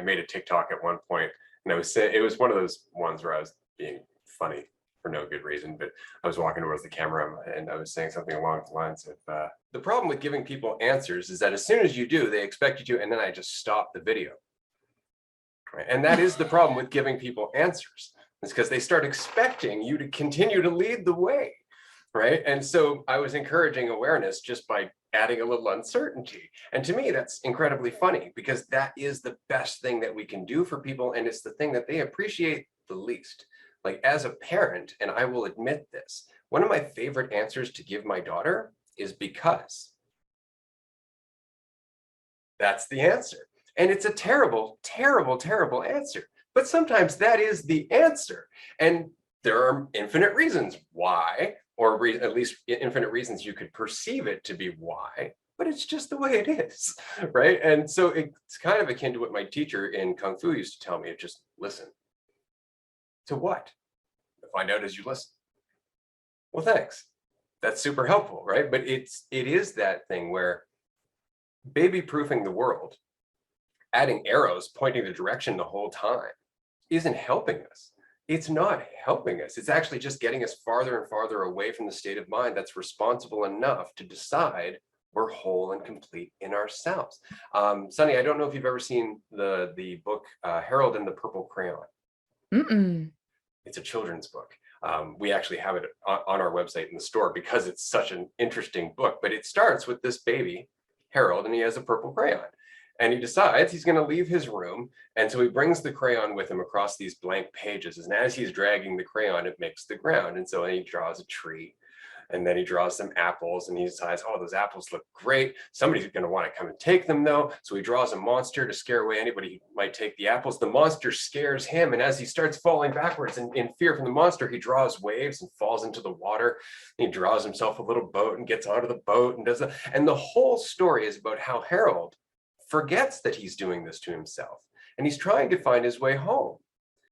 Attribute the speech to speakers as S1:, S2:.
S1: I made a TikTok at one point, and I was saying, it was one of those ones where I was being funny for no good reason, but I was walking towards the camera and I was saying something along the lines of, the problem with giving people answers is that as soon as you do, they expect you to, and then I just stop the video. Right? And that is the problem with giving people answers. It's because they start expecting you to continue to lead the way. Right. And so I was encouraging awareness just by adding a little uncertainty. And to me, that's incredibly funny, because that is the best thing that we can do for people. And it's the thing that they appreciate the least. Like, as a parent, and I will admit this, one of my favorite answers to give my daughter is because. That's the answer. And it's a terrible, terrible, terrible answer. But sometimes that is the answer. And there are infinite reasons why, or at least infinite reasons you could perceive it to be why, but it's just the way it is, right? And so it's kind of akin to what my teacher in Kung Fu used to tell me: just listen. To what? Find out as you listen. Well, thanks. That's super helpful, right? But it is that thing where baby-proofing the world, adding arrows pointing the direction the whole time, isn't helping us. It's not helping us. It's actually just getting us farther and farther away from the state of mind that's responsible enough to decide we're whole and complete in ourselves. Sunny, I don't know if you've ever seen the book Harold and the Purple Crayon.
S2: Mm-mm.
S1: It's a children's book. We actually have it on our website in the store because it's such an interesting book. But it starts with this baby, Harold, and he has a purple crayon. And he decides he's going to leave his room. And so he brings the crayon with him across these blank pages. And as he's dragging the crayon, it makes the ground. And so he draws a tree. And then he draws some apples, and he decides, oh, those apples look great. Somebody's going to want to come and take them, though. So he draws a monster to scare away anybody who might take the apples. The monster scares him. And as he starts falling backwards in fear from the monster, he draws waves and falls into the water. And he draws himself a little boat and gets onto the boat and does that. And the whole story is about how Harold forgets that he's doing this to himself. And he's trying to find his way home.